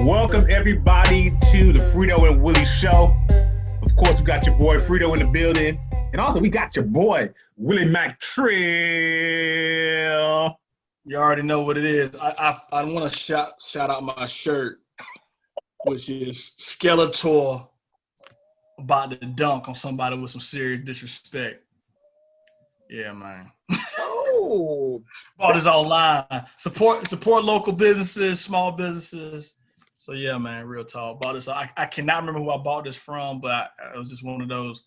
Welcome everybody to the Frito and Willie show. Of course, we got your boy Frito in the building. And also we got your boy Willie McTrill. You already know what it is. I want to shout out my shirt, which is Skeletor about to dunk on somebody with some serious disrespect. Yeah, man. Oh, bought this online. Support local businesses, small businesses. So yeah, man, real talk. Bought this. I cannot remember who I bought this from, but it was just one of those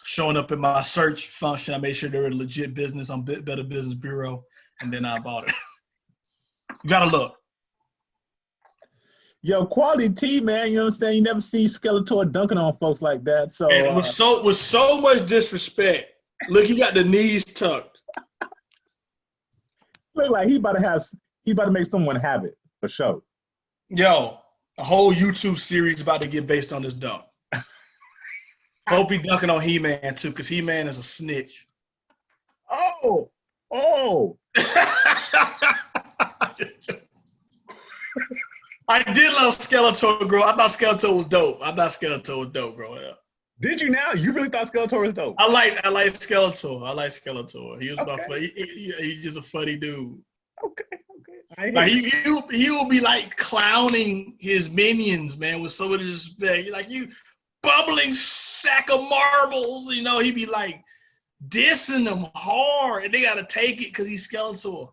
showing up in my search function. I made sure they were a legit business on Better Business Bureau, and then I bought it. You gotta look. Yo, quality tea, man. You know what I'm saying? You never see Skeletor dunking on folks like that. So and with so much disrespect. Look, he got the knees tucked. Look like he about to make someone have it for sure. Yo, a whole YouTube series about to get based on this dunk. Hope he dunking on He-Man too, because He-Man is a snitch. Oh. I did love Skeletor, bro. I thought Skeletor was dope. Growing up. Did you now? You really thought Skeletor was dope? I like Skeletor. He was my funny. He's just a funny dude. Okay. Like he will be like clowning his minions, man, with so much respect. Like, you bubbling sack of marbles, you know. He'd be like dissing them hard, and they gotta take it because he's Skeletor.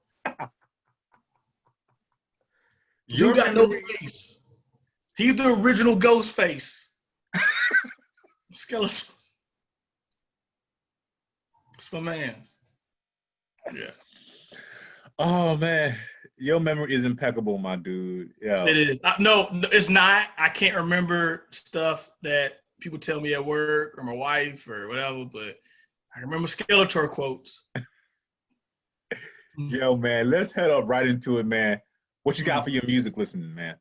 You got no face. He's the original ghost face. Skeletor. It's my man's. Yeah. Oh man, your memory is impeccable, my dude. Yeah. It is. No, it's not. I can't remember stuff that people tell me at work or my wife or whatever, but I remember Skeletor quotes. Yo, man, let's head up right into it, man. What you got for your music listening, man?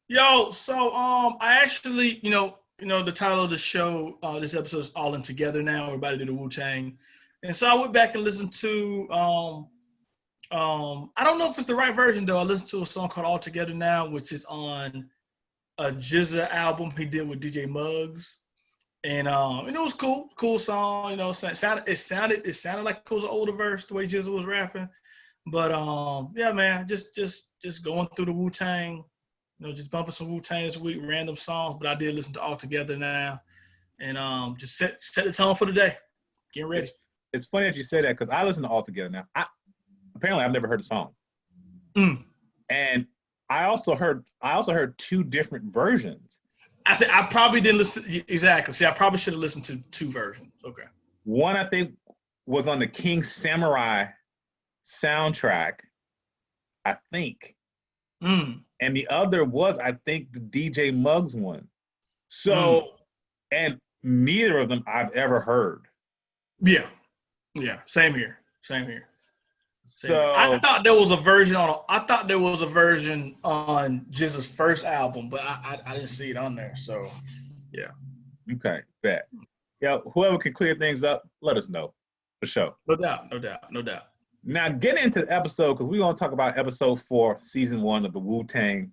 Yo, so I actually, you know, the title of the show, this episode is All In Together Now. We're about to do the Wu-Tang. And so I went back and listened to I don't know if it's the right version though. I listened to a song called All Together Now, which is on a GZA album he did with DJ Muggs. And it was cool song, you know. It sounded like it was an older verse the way GZA was rapping. But yeah, man, just going through the Wu-Tang, you know, just bumping some Wu-Tang this week, random songs. But I did listen to All Together Now, and just set the tone for the day. Getting ready. It's funny that you say that because I listen to All Together Now. Apparently I've never heard the song, and I also heard two different versions. I said I probably didn't listen exactly. See, I probably should have listened to two versions. Okay. One I think was on the King Samurai soundtrack, I think, and the other was, I think, the DJ Muggs one. So, and neither of them I've ever heard. Yeah, same here. So I thought there was a version on GZA's first album, but I didn't see it on there. So, yeah. Okay, bet. Yeah, whoever can clear things up, let us know for sure. No doubt. Now, get into the episode because we're going to talk about episode 4, season 1 of the Wu-Tang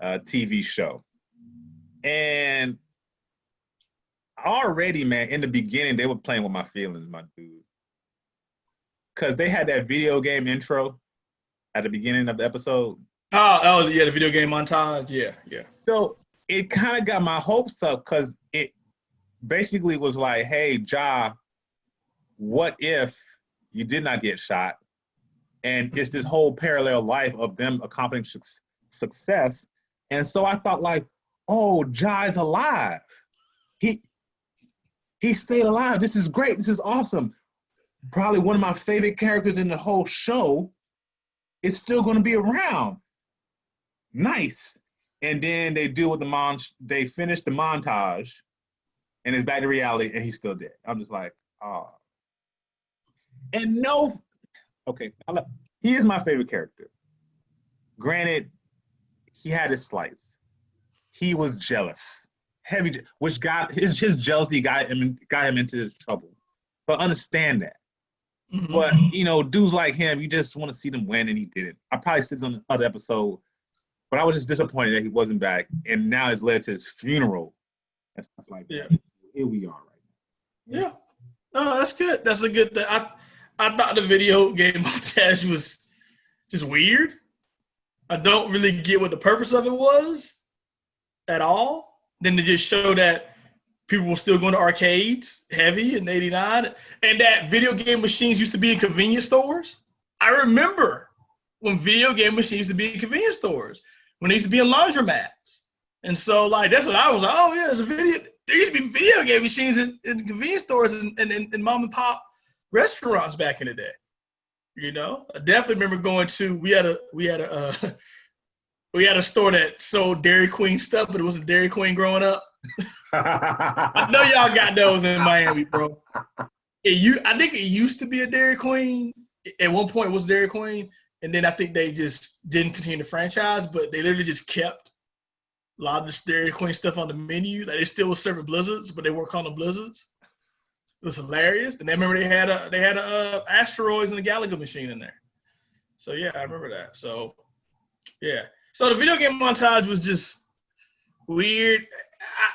TV show. And already, man, in the beginning, they were playing with my feelings, my dude. Because they had that video game intro at the beginning of the episode. Oh yeah, the video game montage. Yeah. So it kind of got my hopes up because it basically was like, hey, Ja, what if you did not get shot? And it's this whole parallel life of them accomplishing success. And so I thought like, oh, Ja is alive. He stayed alive. This is great. This is awesome. Probably one of my favorite characters in the whole show is still going to be around. Nice. And then they do with they finish the montage and it's back to reality and he's still dead. I'm just like, oh. And he is my favorite character. Granted, he had his slice. He was jealous. Which got his jealousy got him into his trouble. But understand that. Mm-hmm. But, you know, dudes like him, you just want to see them win, and he did it. I probably said this on the other episode, But I was just disappointed that he wasn't back, and now it's led to his funeral and stuff like that. Yeah. Here we are right now. Yeah. No, that's good. That's a good thing. I thought the video game montage was just weird. I don't really get what the purpose of it was at all. Then to just show that people were still going to arcades heavy in '89, and that video game machines used to be in convenience stores. I remember when video game machines used to be in convenience stores, when they used to be in laundromats. And so, like, that's what I was like, oh, yeah, there used to be video game machines in convenience stores and mom and pop restaurants back in the day. You know, I definitely remember going to, we had a store that sold Dairy Queen stuff, but it wasn't Dairy Queen growing up. I know y'all got those in Miami, bro. I think it used to be a Dairy Queen. At one point, it was Dairy Queen, and then I think they just didn't continue the franchise, but they literally just kept a lot of the Dairy Queen stuff on the menu. Like, they still were serving Blizzards, but they weren't calling them Blizzards. It was hilarious. And I remember they had a Asteroids and a Galaga machine in there. So yeah, I remember that. So yeah. So the video game montage was just weird.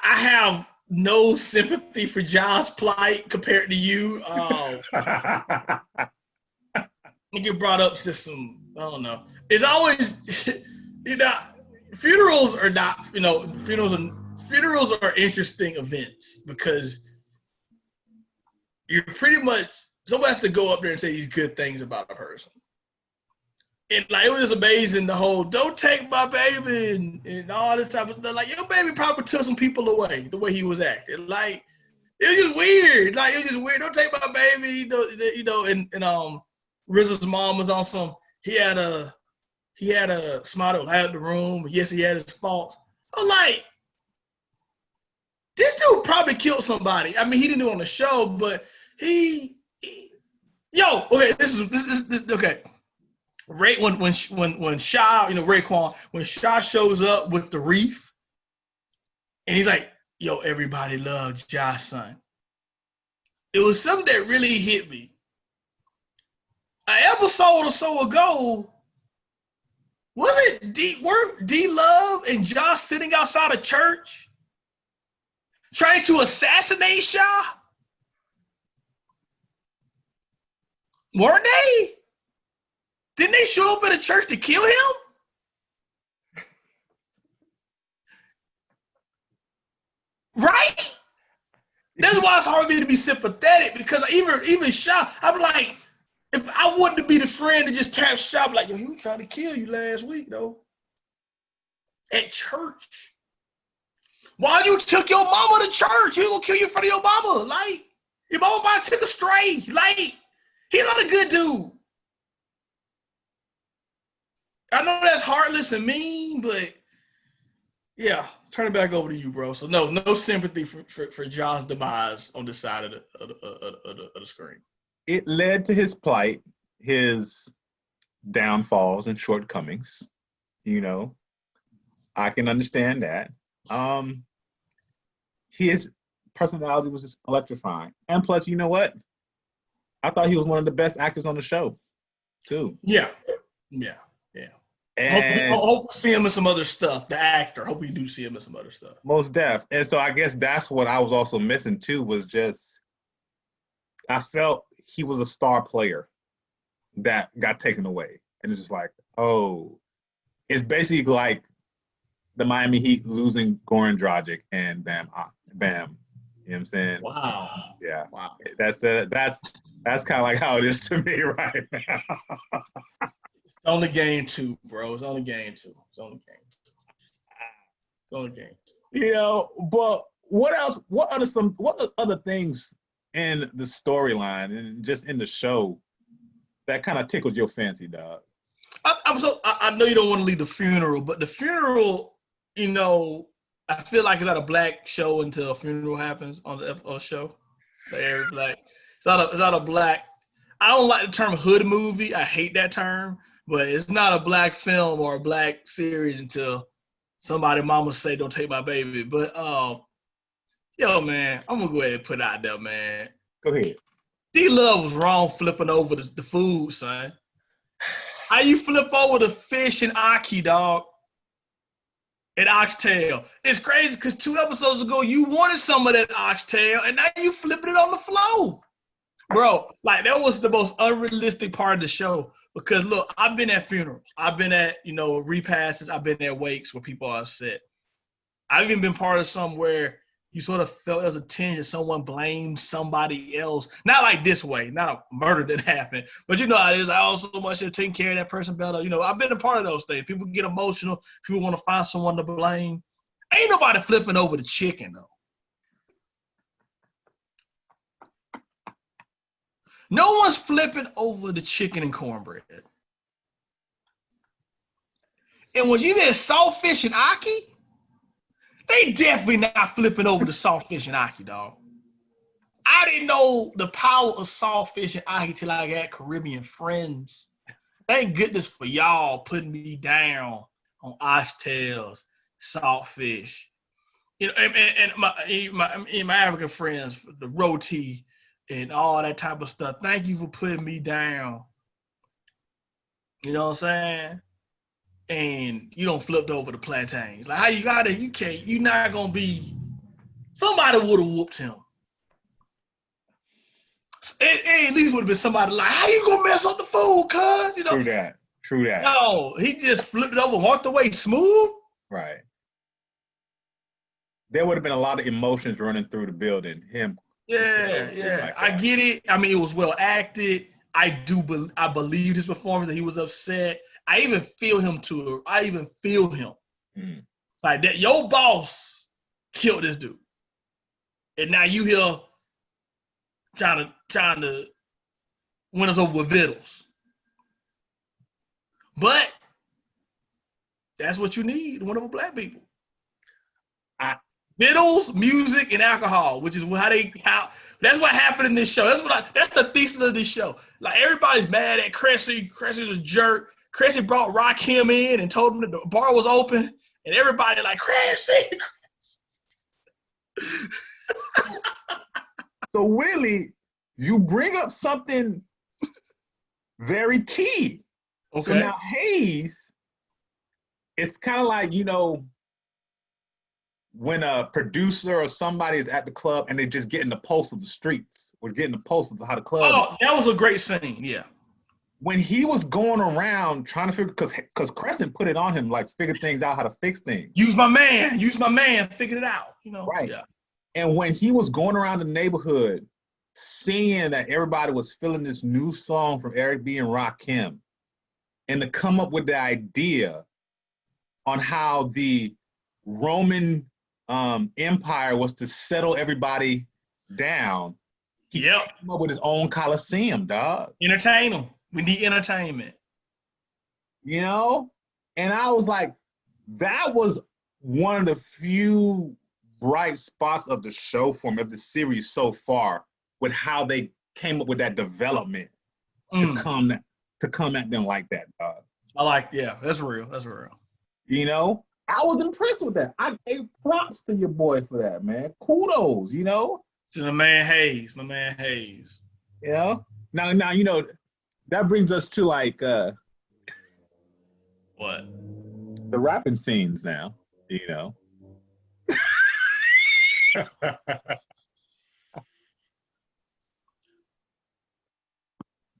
I have no sympathy for Josh's plight compared to you. You get brought up to some, I don't know. It's always, you know, funerals are not, you know, funerals are interesting events because you're pretty much, somebody has to go up there and say these good things about a person. And like, it was amazing, the whole, don't take my baby and all this type of stuff. Like, your baby probably took some people away, the way he was acting. Like, it was just weird. Like, it was just weird. Don't take my baby, you know, and RZA's mom was on some, he had a smile that had the room. Yes, he had his faults. I'm like, this dude probably killed somebody. I mean, he didn't do it on the show, but okay, this is okay. When Sha, you know, Raekwon, when Sha shows up with the wreath, and he's like, yo, everybody loved Josh's son. It was something that really hit me. An episode or so ago, wasn't D-Love and Josh sitting outside a church trying to assassinate Sha? Weren't they? Didn't they show up at a church to kill him? Right? That's why it's hard for me to be sympathetic, because even Sha, I'm like, if I wanted to be the friend that just tapped Sha, like, yo, he was trying to kill you last week, though. At church. Why you took your mama to church? He gonna kill you in front of your mama. Like, your mama probably took a stray. Like, he's not a good dude. I know that's heartless and mean, but yeah, turn it back over to you, bro. So no sympathy for Josh's demise on this side of the screen. It led to his plight, his downfalls and shortcomings. You know, I can understand that. His personality was just electrifying, and plus, you know what? I thought he was one of the best actors on the show, too. Yeah. And hope we see him in some other stuff. The actor. Hope we do see him in some other stuff. Most def. And so I guess that's what I was also missing too, was just, I felt he was a star player that got taken away. And it's just like, oh, it's basically like the Miami Heat losing Goran Dragic and bam. You know what I'm saying? Wow. Yeah. Wow. That's kind of like how it is to me right now. It's only game 2, bro. It's only game 2. You know, but what else? What other things in the storyline and just in the show that kind of tickled your fancy, dog? I know you don't want to leave the funeral, but the funeral, you know, I feel like it's not a black show until a funeral happens on the show. Very black. It's not a black. I don't like the term hood movie. I hate that term, but it's not a black film or a black series until somebody mama say, don't take my baby. But yo, man, I'm gonna go ahead and put it out there, man. Go ahead. D-Love was wrong flipping over the food, son. How you flip over the fish and Aki, dog? and oxtail. It's crazy because 2 episodes ago you wanted some of that oxtail, and now you flipping it on the floor, bro. Like that was the most unrealistic part of the show. Because look, I've been at funerals, I've been at repasses, I've been at wakes where people are upset. I've even been part of some where you sort of felt there was a tinge that someone blamed somebody else. Not like this way, not a murder that happened, but you know how it is. I also so much taking care of that person better. I've been a part of those things. People get emotional. People want to find someone to blame. Ain't nobody flipping over the chicken, though. No one's flipping over the chicken and cornbread. And when you did saltfish and aki, they definitely not flipping over the saltfish and aki, dog. I didn't know the power of saltfish and aki till I had Caribbean friends. Thank goodness for y'all putting me down on oxtails, saltfish. And my African friends, the roti and all that type of stuff. Thank you for putting me down. You know what I'm saying? And you don't flipped over the plantains. Like how you got it? You can't. You're not gonna be. Somebody would have whooped him. It at least would have been somebody like, how you gonna mess up the food, cuz? True that. No, he just flipped it over, walked away smooth. Right. There would have been a lot of emotions running through the building. Yeah. Like I get it. I mean, it was well acted. I believe his performance that he was upset. I even feel him. Like that, your boss killed this dude. And now you here trying to win us over with vittles. But that's what you need, one of the black people. Vittles, music, and alcohol, which is how that's what happened in this show. That's the thesis of this show. Like everybody's mad at Cressy. Cressy's a jerk. Cressy brought Rakim in and told him that the bar was open, and everybody like Cressy. So Willie, you bring up something very key. Okay. So now Hayes, it's kind of like, when a producer or somebody is at the club and they just getting the pulse of the streets or getting the pulse of how the club. Oh, that was a great scene. Yeah. When he was going around trying to figure, because Crescent put it on him, like figure things out, how to fix things. Use my man, figured it out. Right. Yeah. And when he was going around the neighborhood, seeing that everybody was feeling this new song from Eric B. and Rakim, and to come up with the idea on how the Roman Empire was to settle everybody down. He came up with his own Coliseum, dog. Entertain them. We need entertainment. And I was like, that was one of the few bright spots of the show for me, of the series so far, with how they came up with that development to come at them like that, dog. That's real. That's real. I was impressed with that. I gave props to your boy for that, man. Kudos, To the man Hayes, my man Hayes. Yeah. Now, that brings us to like what? The rapping scenes now,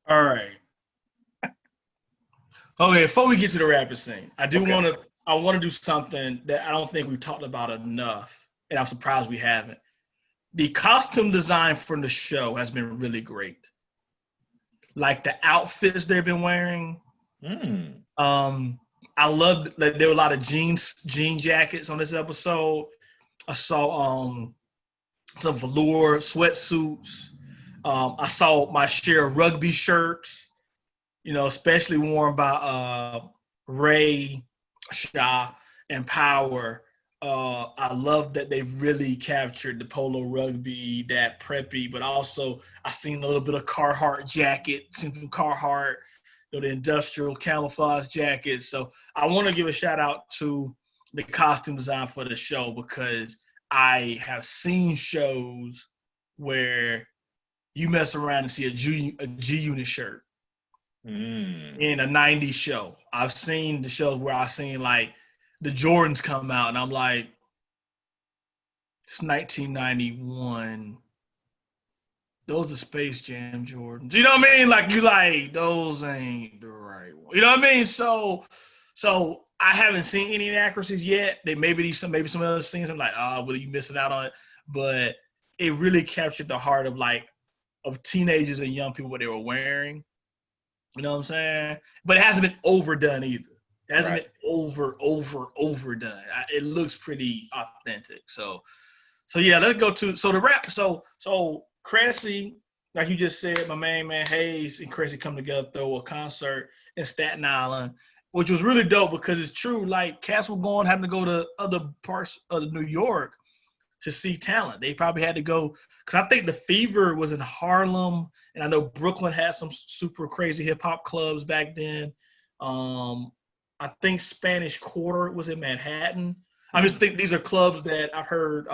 All right. Okay, before we get to the rapping scene, I want to do something that I don't think we've talked about enough, and I'm surprised we haven't. The costume design for the show has been really great. Like the outfits they've been wearing. I loved that there were a lot of jean jackets on this episode. I saw some velour sweatsuits. I saw my share of rugby shirts, especially worn by Ray, Shaw, and Power. I love that they've really captured the polo rugby, that preppy, but also I seen a little bit of Carhartt jacket, seen some Carhartt, the industrial camouflage jackets. So I want to give a shout out to the costume design for the show, because I have seen shows where you mess around and see a G-Unit shirt in a 90s show. I've seen the shows where I've seen like the Jordans come out, and I'm like, it's 1991. Those are Space Jam Jordans. You know what I mean? Like you like those ain't the right one. You know what I mean? So I haven't seen any inaccuracies yet. They maybe some other things I'm like, oh, what are you missing out on it? But it really captured the heart of teenagers and young people what they were wearing. You know what I'm saying? But it hasn't been overdone either. It hasn't been overdone. It looks pretty authentic. So yeah, let's go to the rap. So Cressy, like you just said, my main man Hayes and Cressy come together, throw a concert in Staten Island, which was really dope because it's true. Like cats were having to go to other parts of New York to see talent. They probably had to go because I think the Fever was in Harlem, and I know Brooklyn had some super crazy hip hop clubs back then. I think Spanish Quarter was in Manhattan. I just think these are clubs that I've heard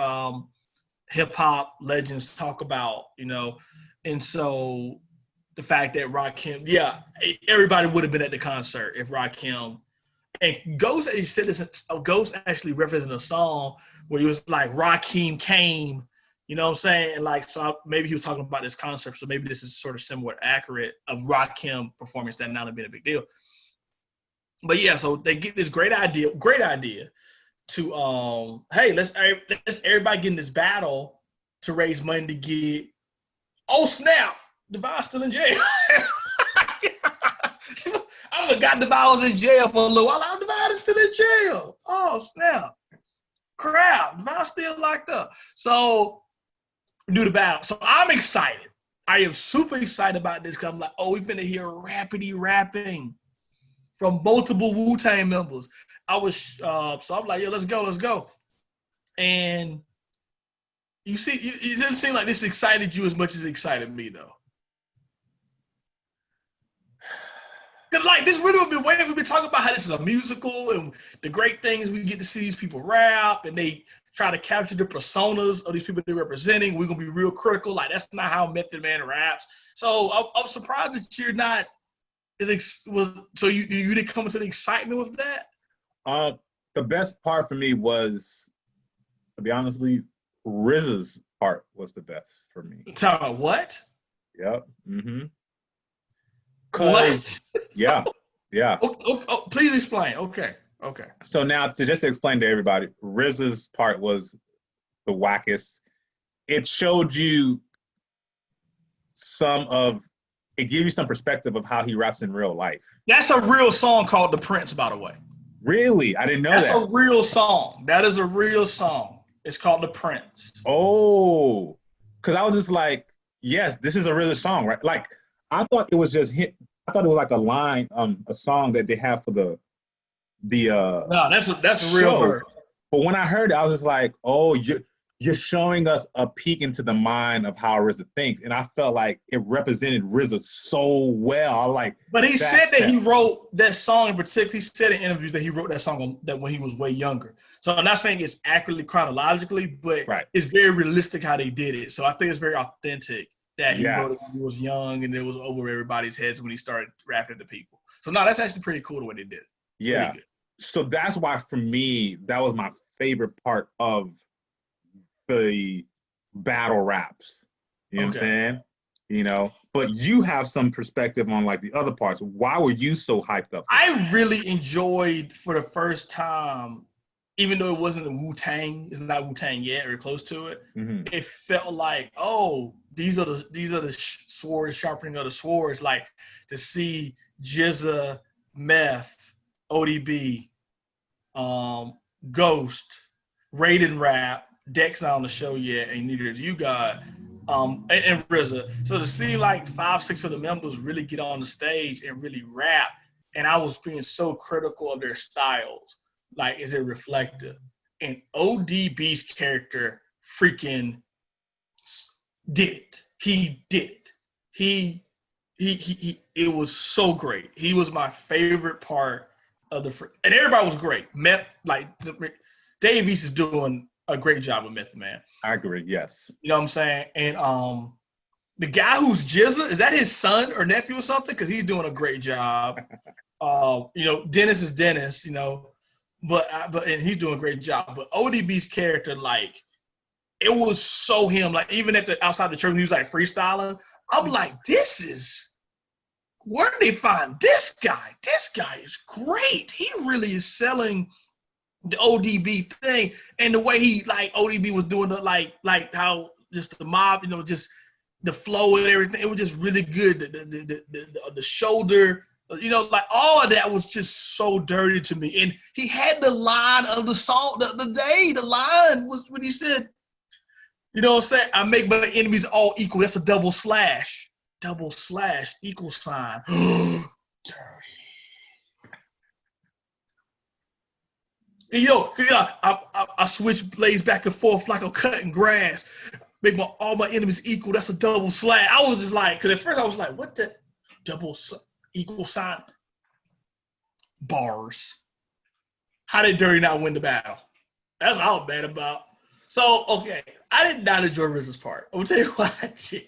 hip hop legends talk about, you know, and so the fact that Rakim, yeah, everybody would have been at the concert if Rakim and Ghost. He said this. Ghost actually referenced a song where he was like, "Rakim came," you know what I'm saying? And like, so maybe he was talking about this concert. So maybe this is sort of similar, accurate of Rakim performing Staten Island being a big deal. But yeah, so they get this great idea to hey, let's everybody get in this battle to raise money to get, oh snap, Devon's still in jail. I forgot Devon was in jail for a little while. Oh, Devon is still in jail. Oh snap. Crap, Devon's still locked up. So do the battle. So I'm excited. I am super excited about this because I'm like, oh, we're finna hear rapping from multiple Wu-Tang members. I was so I'm like, yo, let's go. And you see, it doesn't seem like this excited you as much as it excited me, though. Cause like this really would be way we've been talking about how this is a musical and the great things we get to see these people rap and they try to capture the personas of these people they're representing. We're gonna be real critical. Like that's not how Method Man raps. So I'm surprised that you're not. So you didn't come into the excitement with that? The best part for me was, to be honest with you, RZA's part was the best for me. Talk about what? Yep. Mm-hmm. What? Yeah. Oh, please explain. Okay. So now to just explain to everybody, RZA's part was the wackest. It showed you it gave you some perspective of how he raps in real life. That's a real song called The Prince, by the way. Really? I didn't know that. That's a real song. That is a real song. It's called The Prince. Oh, because I was just like, yes, this is a real song, right? Like, I thought it was just hit. I thought it was like a line, a song that they have for the No, that's a real word. But when I heard it, I was just like, oh, you're showing us a peek into the mind of how RZA thinks, and I felt like it represented RZA so well. I like. But he said that he wrote that song in particular. He said in interviews that he wrote that song that when he was way younger. So I'm not saying it's accurately chronologically, but it's very realistic how they did it. So I think it's very authentic that he wrote it when he was young and it was over everybody's heads when he started rapping to people. So no, that's actually pretty cool the way they did it. Yeah. Really, so that's why for me that was my favorite part of the battle raps. You know what I'm saying? You know, but you have some perspective on like the other parts. Why were you so hyped up? I really enjoyed for the first time, even though it wasn't a Wu-Tang, it's not Wu-Tang yet or close to it. Mm-hmm. It felt like, oh, these are the swords, sharpening of the swords. Like to see GZA, Meth, ODB, Ghost, Raiden rap. Dex not on the show yet, and neither is you got, and RZA. So to see like 5-6 of the members really get on the stage and really rap, and I was being so critical of their styles. Like, is it reflective? And ODB's character freaking did it. He did it. He it was so great. He was my favorite part of and everybody was great. Dave East is doing a great job with Method Man. I agree, yes. You know what I'm saying? And the guy who's GZA, is that his son or nephew or something? Because he's doing a great job. You know, Dennis is Dennis, you know. but and he's doing a great job. But ODB's character, like, it was so him. Like, even at the outside the church, he was like freestyling. I'm like, where did they find this guy? This guy is great. He really is selling the ODB thing, and the way he, like, ODB was doing the like how just the mob, just the flow and everything. It was just really good. The shoulder, like all of that was just so dirty to me. And he had the line of the song, the line was when he said, you know what I'm saying? I make my enemies all equal. That's a double slash equal sign. Dirty. And I switch blades back and forth like I'm cutting grass. Make all my enemies equal. That's a double slash. I was just like, because at first I was like, what the double equal sign? Bars. How did Dirty not win the battle? That's all I'm mad about. So, okay, I did not enjoy RZA's part. I'm going to tell you what I did.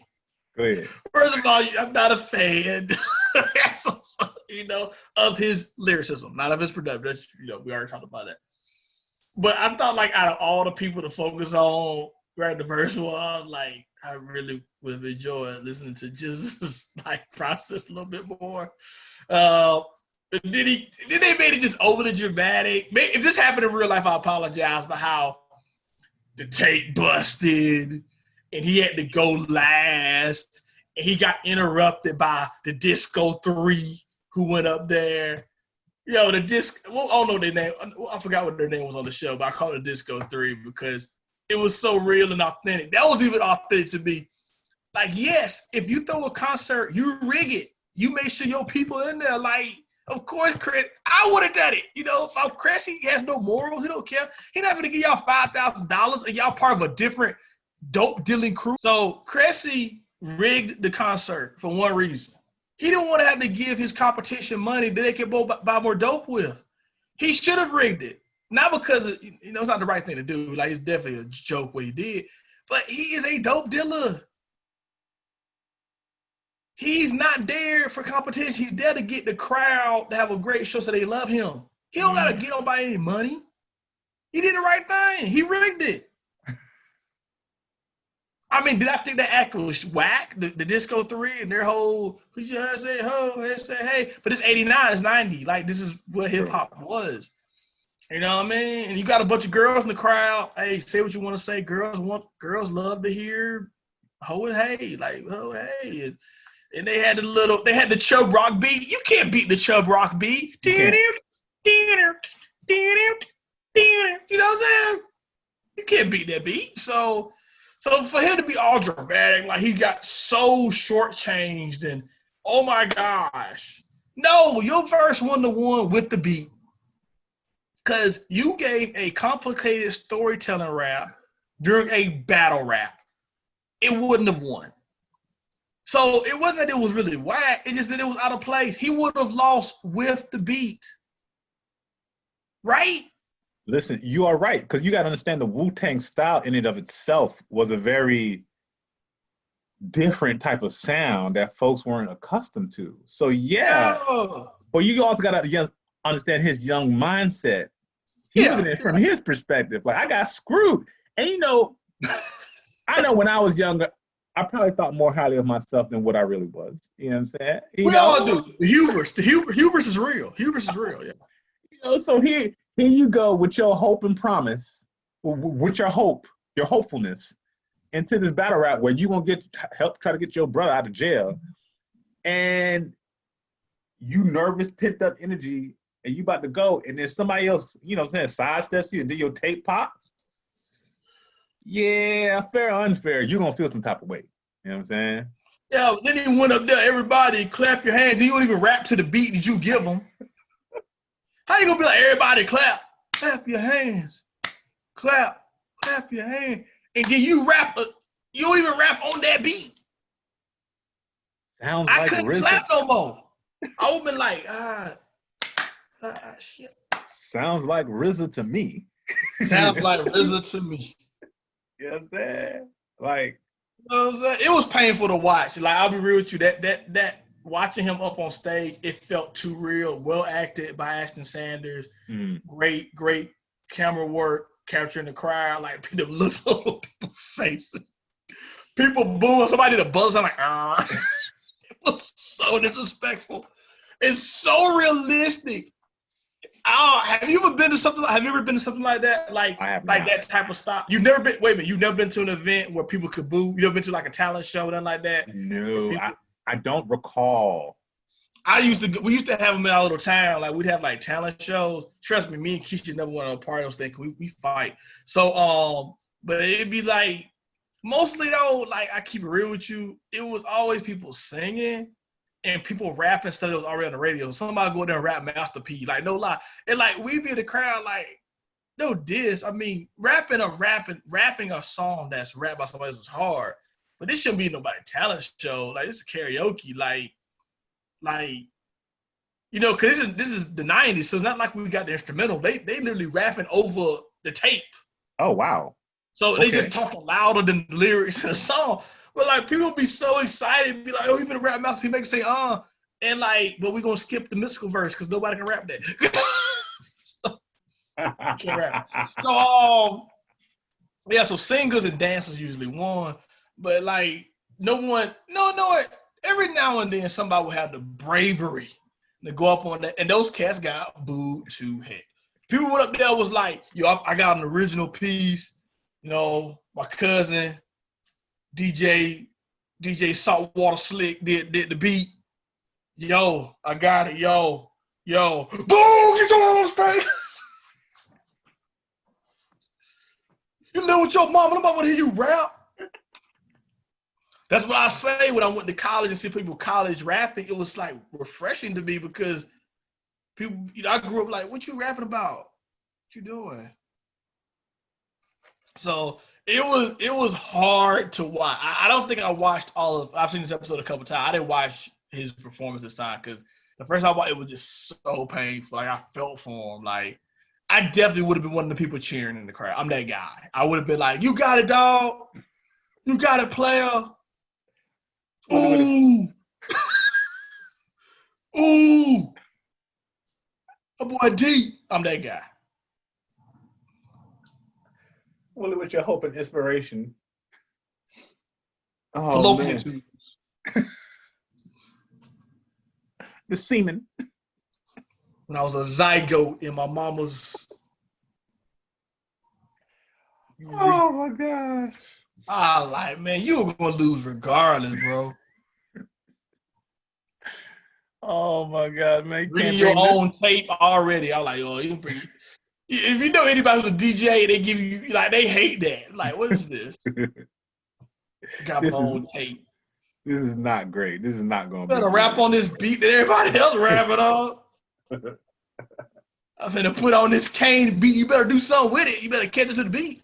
Go ahead. First of all, I'm not a fan, of his lyricism, not of his production. That's, we already talked about that. But I thought, like, out of all the people to focus on, right, the verse was, like, I really would have enjoyed listening to Jesus, like, process a little bit more. Then they made it just overly dramatic. If this happened in real life, I apologize for how the tape busted and he had to go last and he got interrupted by the Disco 3 who went up there. The disc, I don't know their name. I forgot what their name was on the show, but I called it Disco 3 because it was so real and authentic. That was even authentic to me. Like, yes, if you throw a concert, you rig it. You make sure your people in there, like, of course, Chris, I would have done it. If I'm Chris, he has no morals. He don't care. He's not going to give y'all $5,000 and y'all part of a different dope dealing crew. So Cressy rigged the concert for one reason. He didn't want to have to give his competition money that they could buy more dope with. He should have rigged it. Not because, it's not the right thing to do. Like, it's definitely a joke what he did. But he is a dope dealer. He's not there for competition. He's there to get the crowd to have a great show so they love him. He don't got to get nobody any money. He did the right thing. He rigged it. I mean, did I think that act was whack? The Disco 3 and their whole, we just say ho, let's say hey. But it's 89, it's 90. Like, this is what hip-hop was. You know what I mean? And you got a bunch of girls in the crowd. Hey, say what you want to say. Girls love to hear ho and hey. Like, ho, hey. And they had the Chubb Rock beat. You can't beat the Chubb Rock beat. You know what I'm saying? You can't beat that beat. So for him to be all dramatic, like he got so shortchanged and oh my gosh. No, your verse won the one with the beat. Because you gave a complicated storytelling rap during a battle rap. It wouldn't have won. So it wasn't that it was really whack. It's just that it was out of place. He would have lost with the beat. Right? Listen, you are right. Because you got to understand the Wu-Tang style in and of itself was a very different type of sound that folks weren't accustomed to. So, yeah. But you also got to understand his young mindset. He's looking at it from his perspective. Like, I got screwed. And, I know when I was younger, I probably thought more highly of myself than what I really was. You know what I'm saying? We all do. The hubris is real. Hubris is real, yeah. So here you go with your hope and promise, with your hope, your hopefulness, into this battle rap where you're going to try to get your brother out of jail. And you nervous, picked up energy, and you about to go, and then somebody else, sidesteps you and then your tape pops. Yeah, fair or unfair, you're going to feel some type of way. You know what I'm saying? Yeah, then he went up there, everybody clap your hands. You don't even rap to the beat that you give them. How you going to be like, everybody clap your hands, clap your hands. And then you rap, you don't even rap on that beat. Sounds like I couldn't RZA. clap no more. I would have been like, shit. Sounds like RZA to me. Sounds like RZA to me. You know what I'm saying? Like, it was painful to watch. Like, I'll be real with you. That watching him up on stage, it felt too real. Well acted by Ashton Sanders. Great camera work, capturing the crowd. Like the looks on people's faces. People booing. Somebody did a buzz. I'm like, it was so disrespectful. It's so realistic. Have you ever been to something like that? Like that type of stuff? You've never been. Wait a minute. You've never been to an event where people could boo. You never been to like a talent show, nothing like that? No, I don't recall. We used to have them in our little town. Like we'd have like talent shows. Trust me, me and Keisha never went on a party those things. We fight. So but it'd be like mostly though. Like I keep it real with you. It was always people singing. And people rapping stuff that was already on the radio. Somebody go there and rap Master P. Like, no lie. And like, we be in the crowd like, no diss. I mean, rapping a song that's rapped by somebody else is hard. But this shouldn't be nobody talent show. Like, this is karaoke. Like, you know, because this is the 90s. So it's not like we got the instrumental. They literally rapping over the tape. Oh, wow. So they just talking louder than the lyrics in the song. But like people be so excited, be like, "Oh, you been a rap Master P?" Make say, and like, but we gonna skip the mystical verse because nobody can rap that. Can't rap. So yeah, so singers and dancers usually won, but like every now and then somebody will have the bravery to go up on that, and those cats got booed to heck. People went up there was like, "Yo, I got an original piece." You know, my cousin. DJ Saltwater Slick did the beat. Yo, I got it. Yo. Boom! Get your ass back. You live with your mama. Nobody want to hear you rap. That's what I say when I went to college and see people college rapping. It was like refreshing to me because people, you know, I grew up like, what you rapping about? What you doing? So it was hard to watch. I don't think I watched all of. I've seen this episode a couple times. I didn't watch his performance this time because the first time I watched it was just so painful. Like I felt for him. Like I definitely would have been one of the people cheering in the crowd. I'm that guy. I would have been like, "You got it, dog. You got it, player." Ooh, ooh, a boy D. I'm that guy. Willie, what's your hope and inspiration? Oh, man. The semen. When I was a zygote in my mama's. Oh my gosh. Like, man, you were gonna lose regardless, bro. Oh my God, man. Reading your own tape already. I'm like, oh, you bring. If you know anybody who's a DJ, they give you like they hate that. Like, what is this? Got my own tape. This is not great. This is not going to be. Better rap on this beat that everybody else rapping on. I'm finna put on this Kane beat. You better do something with it. You better catch it to the beat.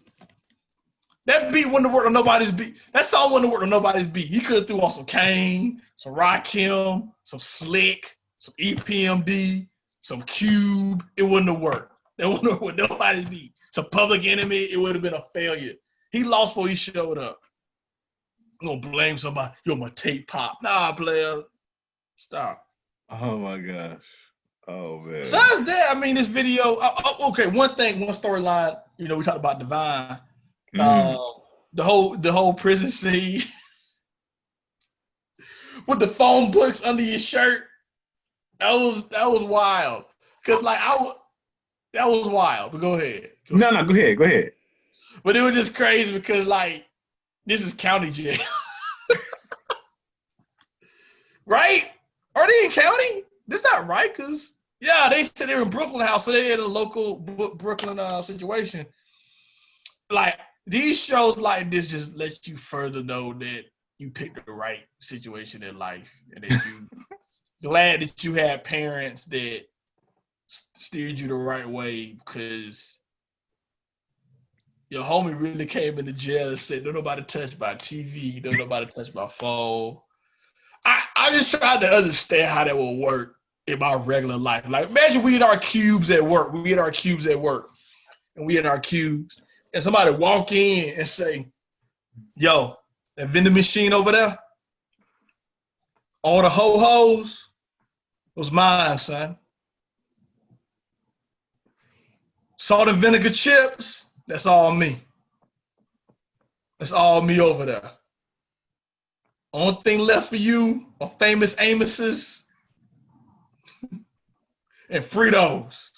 That beat wouldn't have worked on nobody's beat. That song wouldn't have worked on nobody's beat. He could have threw on some Kane, some Rakim, some Slick, some EPMD, some Cube. It wouldn't have worked. That wouldn't have worked with nobody's beat. Some Public Enemy, it would have been a failure. He lost before he showed up. I'm gonna blame somebody. Yo, my tape pop. Nah, player. Stop. Oh my gosh. Oh man. Besides that, I mean, this video. Okay, one storyline. You know, we talked about Divine. The whole prison scene with the phone books under your shirt. That was wild. Cause like that was wild. But go ahead. No, go ahead. But it was just crazy because like this is county jail, right? Are they in county? That's not right, cause yeah, they said they're in Brooklyn house, so they're in a local Brooklyn situation. Like these shows like this just let you further know that you picked the right situation in life, and that you glad that you had parents that steered you the right way, because your homie really came into jail and said, "Don't nobody touch my TV, don't nobody touch my phone." I just tried to understand how that would work in my regular life. Like, imagine we in our cubes at work. And we in our cubes, and somebody walk in and say, "Yo, that vending machine over there, All the ho-hos was mine, son. Salt and vinegar chips, that's all me. That's all me over there. Only thing left for you are Famous Amos's and Fritos.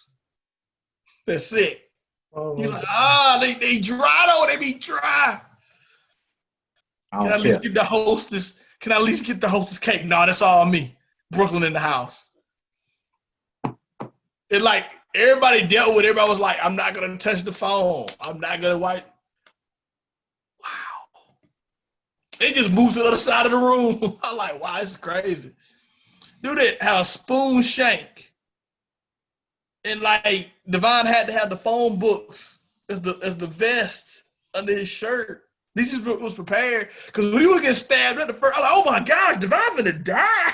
That's it. He's like, they dry though, they be dry. Can I at least get the hostess? Can I at least get the hostess cake? No, that's all me. Brooklyn in the house. It like everybody dealt with. Everybody was like, "I'm not gonna touch the phone. I'm not gonna wipe." Wow. They just moved to the other side of the room. I'm like, wow, this is crazy. Dude, that had a spoon shank, and like Devon had to have the phone books as the vest under his shirt. This is what was prepared because when he would get stabbed at the first, I'm like, oh my gosh, Devon gonna die.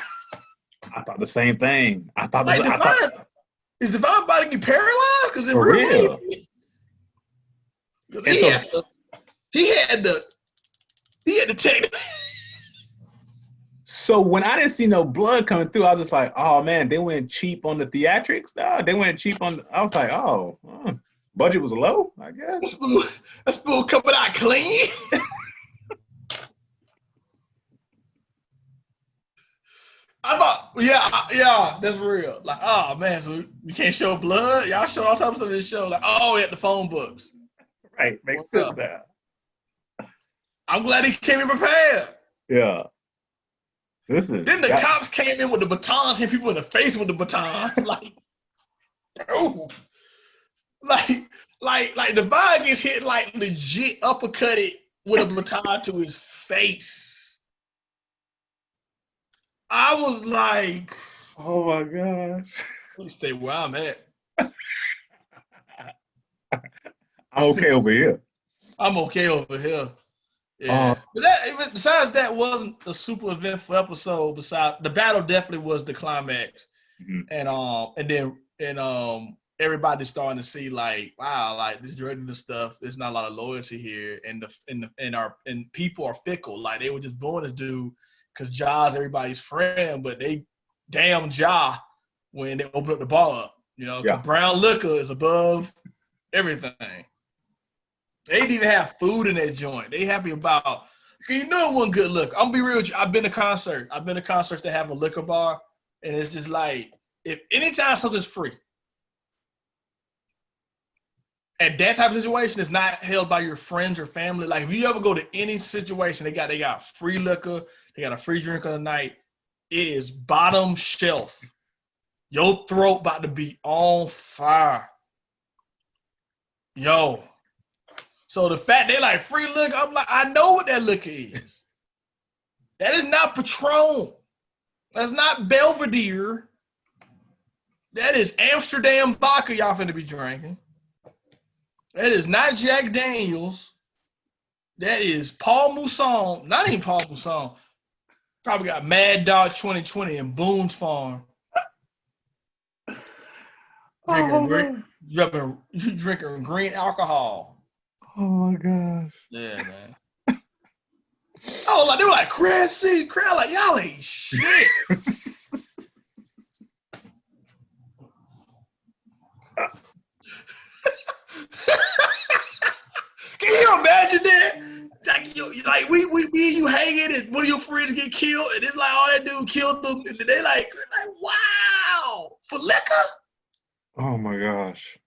I thought the same thing. Is Devon about to get paralyzed? Because in real life, he had to take. So when I didn't see no blood coming through, I was just like, oh man, they went cheap on the theatrics. No, they went cheap on. I was like, oh, budget was low, I guess. That spoon coming out clean. I thought, yeah, that's real. Like, oh man, so we can't show blood. Y'all show all types of stuff in this show. Like, oh, we had the phone books. Right, makes sense now. I'm glad he came in prepared. Yeah. Then the cops came in with the batons, hit people in the face with the batons. Like, bro. Like the vibe gets hit like legit uppercutted with a baton to his face. I was like, oh my gosh. Let me stay where I'm at. I'm okay over here. I'm okay over here. Yeah. But besides that wasn't a super eventful episode. Besides the battle definitely was the climax. Mm-hmm. And everybody's starting to see like, wow, like this drug dealer stuff, there's not a lot of loyalty here. And people are fickle. Like they were just booing this dude because Ja's everybody's friend, but they damn Ja when they open up the bar up. You know, because brown liquor is above everything. They didn't even have food in that joint. They happy about, you know it wasn't good liquor. I'm gonna be real with you. I've been to concerts that have a liquor bar, and it's just like, if anytime something's free, at that type of situation, it's not held by your friends or family. Like if you ever go to any situation, they got free liquor, they got a free drink of the night. It is bottom shelf. Your throat about to be on fire. Yo. So the fact they like free liquor, I'm like, I know what that liquor is. That is not Patron. That's not Belvedere. That is Amsterdam vodka y'all finna be drinking. That is not Jack Daniels. That is Paul Mousson. Not even Paul Mousson. Probably got Mad Dog 2020 and Boone's Farm. Drinking green alcohol. Oh my gosh. Yeah, man. They were like, Chris, like, y'all ain't shit. Can you imagine that? Like me and you hanging, and one of your friends get killed, and it's like, oh, that dude killed them, and they like, wow, for liquor? Oh my gosh.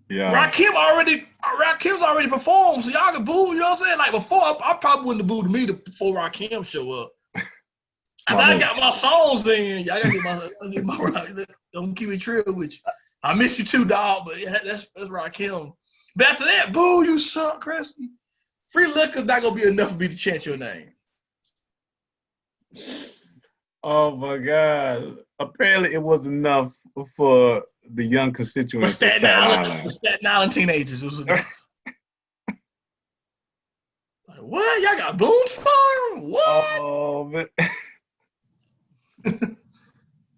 Yeah. Rakim's already performed, so y'all can boo, you know what I'm saying? Like before, I probably wouldn't have booed me before Rakim show up. I got my songs in. Y'all gotta get my don't keep it trill with you. I miss you too, dog, but yeah, that's Rakim. But after that, boo, you suck, Christy. Free liquor's not gonna be enough for me to chant your name. Oh my God. Apparently it was enough for the young constituents. For Staten Island teenagers, it was enough. Like, what? Y'all got Boone's Farm? What? Oh man.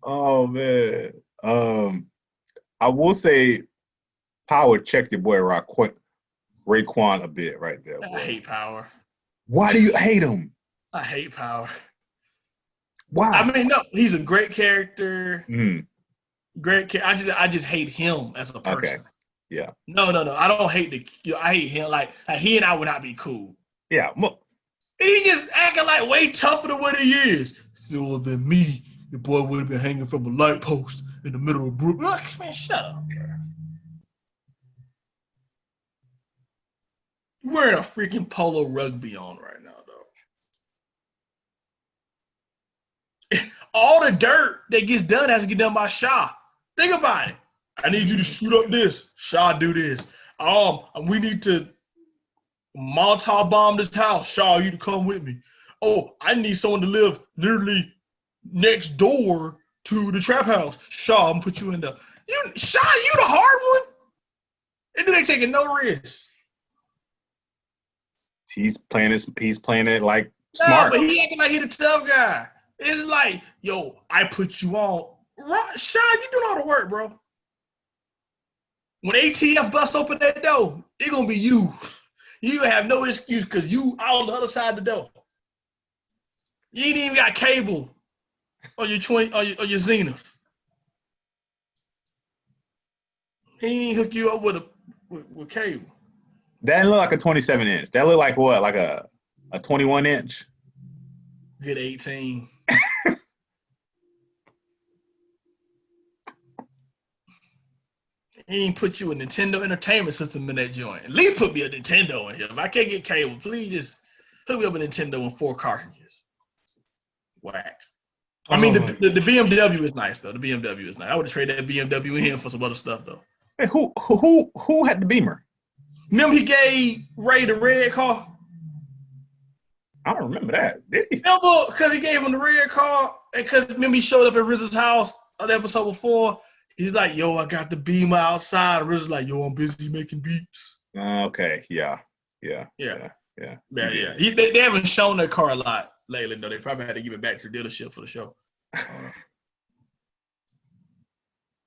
Oh man. I will say Power checked your boy Raekwon a bit right there. Boy. I hate Power. Why do you hate him? I hate Power. Wow. I mean, no, he's a great character. Mm. Great. I just hate him as a person. Okay. Yeah. No. I don't hate I hate him. Like he and I would not be cool. Yeah. Well, And he just acting like way tougher than what he is. If it would have been me, the boy would have been hanging from a light post in the middle of Brooklyn. Like, man, shut up, bro. You're wearing a freaking polo rugby on right now, though. All the dirt that gets done has to get done by Shaw. Think about it. I need you to shoot up this. Shaw, do this. We need to Molotov bomb this house. Shaw, you to come with me. Oh, I need someone to live literally next door to the trap house. Shaw, I'm gonna put you in the. Shaw, you the hard one? And then they taking no risks. He's playing it like smart. No, but he acting like he the tough guy. It's like, yo, I put you on. Shaw, you doing all the work, bro. When ATF busts open that door, it gonna be you. You have no excuse because you out on the other side of the door. You ain't even got cable on your on your Zenith. He ain't even hook you up with cable. That didn't look like a 27-inch. That looked like what? Like a 21-inch? Good 18. He ain't put you a Nintendo Entertainment System in that joint. At least put me a Nintendo in here. If I can't get cable, please just hook me up a Nintendo and 4 cartridges. Whack. I mean, the BMW is nice, though. The BMW is nice. I would have traded that BMW in here for some other stuff, though. Hey, who had the Beamer? Remember he gave Ray the red car? I don't remember that. Did he? Remember, because he gave him the red car, and because remember he showed up at RZA's house on the episode before. He's like, yo, I got the Beamer outside. And RZA's like, yo, I'm busy making beats. Okay, yeah. They haven't shown that car a lot lately, though. They probably had to give it back to the dealership for the show.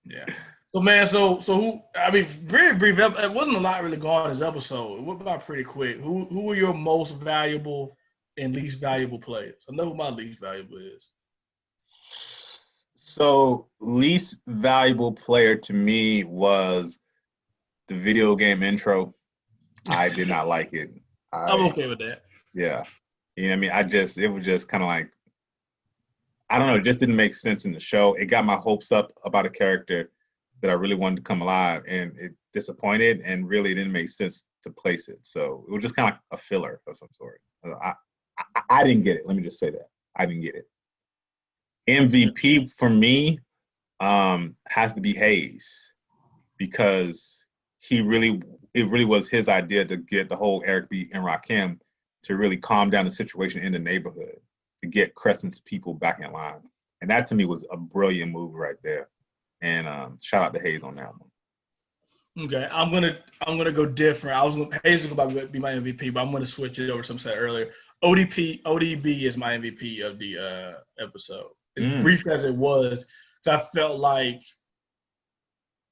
Yeah. So, man, so who, I mean, very brief, it wasn't a lot really going on in this episode. It went by pretty quick. Who were your most valuable and least valuable players? I know who my least valuable is. So, least valuable player to me was the video game intro. I did not like it. I'm okay with that. Yeah. You know what I mean? It was just kind of like, I don't know, it just didn't make sense in the show. It got my hopes up about a character that I really wanted to come alive, and it disappointed, and really didn't make sense to place it. So it was just kind of like a filler of some sort. I didn't get it. Let me just say that. I didn't get it. MVP for me has to be Hayes, because it really was his idea to get the whole Eric B. and Rakim to really calm down the situation in the neighborhood, to get Crescent's people back in line. And that to me was a brilliant move right there. And shout out to Hayes on that one. Okay, I'm gonna go different. Hayes is gonna be my MVP, but I'm gonna switch it over to something I said earlier. ODB is my MVP of the episode. As brief as it was, because I felt like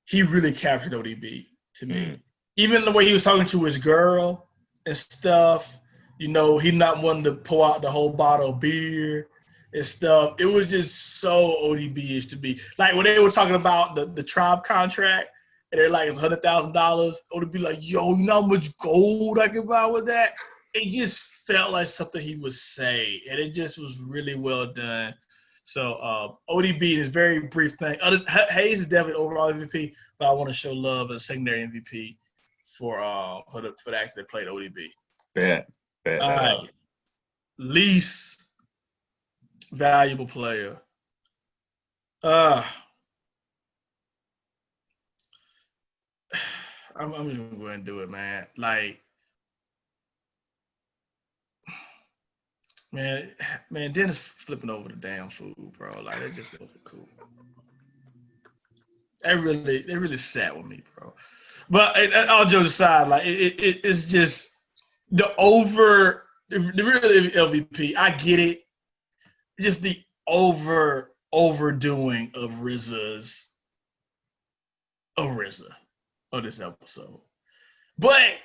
he really captured ODB to me. Even the way he was talking to his girl and stuff, you know, he not wanting to pour out the whole bottle of beer and stuff. It was just so ODB-ish to be. Like when they were talking about the tribe contract, and they're like, it's $100,000. ODB like, yo, you know how much gold I can buy with that? It just felt like something he would say, and it just was really well done. So ODB is very brief thing. Hayes is definitely overall MVP, but I want to show love as a secondary MVP for the actor that played ODB. Bet. Least valuable player. I'm just gonna go ahead and do it, man. Like, man, Dennis flipping over the damn food, bro. Like, that just wasn't cool. It really sat with me, bro. But all jokes aside, like it's just the real LVP. I get it. Just the overdoing of RZA of this episode. But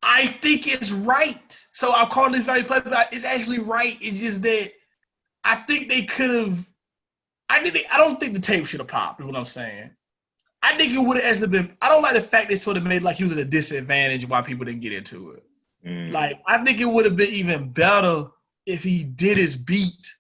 I think it's right. So I'm calling this value play, but it's actually right. It's just that I think they could have. I don't think the tape should have popped. Is what I'm saying. I think it would have actually been. I don't like the fact they sort of made like he was at a disadvantage why people didn't get into it. Like I think it would have been even better if he did his beat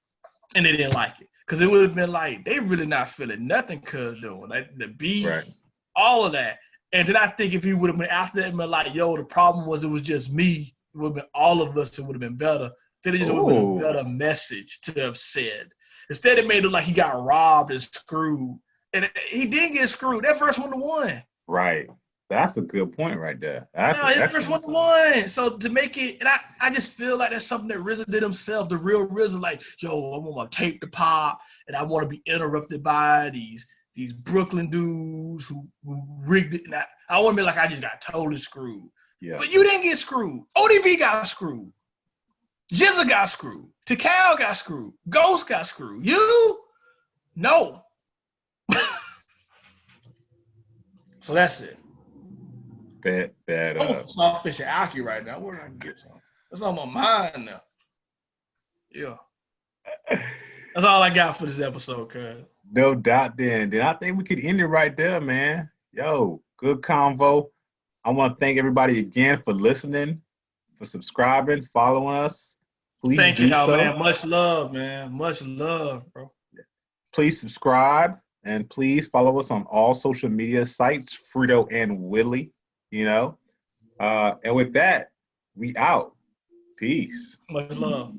and they didn't like it, because it would have been like they really not feeling nothing cuz doing like the beat, Right. all of that. And then I think if he would have been after that and been like, yo, the problem was it was just me, it would have been all of us, it would have been better. Then it just would have been a better message to have said. Instead, it made it look like he got robbed and screwed. And he did get screwed. That first one to one. Right. That's a good point right there. His first one to one. So to make it, and I just feel like that's something that RZA did himself. The real RZA, like, yo, I want my tape to pop, and I want to be interrupted by these Brooklyn dudes who rigged it. And I want to be like, I just got totally screwed. Yeah. But you didn't get screwed. ODB got screwed. Jizza got screwed. Tikal got screwed. Ghost got screwed. You? No. So that's it. I want some fish and Aki right now. Where did I get some? That's on my mind now. Yeah. That's all I got for this episode, cuz. No doubt then. Then I think we could end it right there, man. Yo, good convo. I want to thank everybody again for listening, for subscribing, following us. Please thank you, so. man. Much love, man. Much love, bro. Please subscribe and please follow us on all social media sites, Frito and Willie, you know. And with that, we out. Peace. Much love.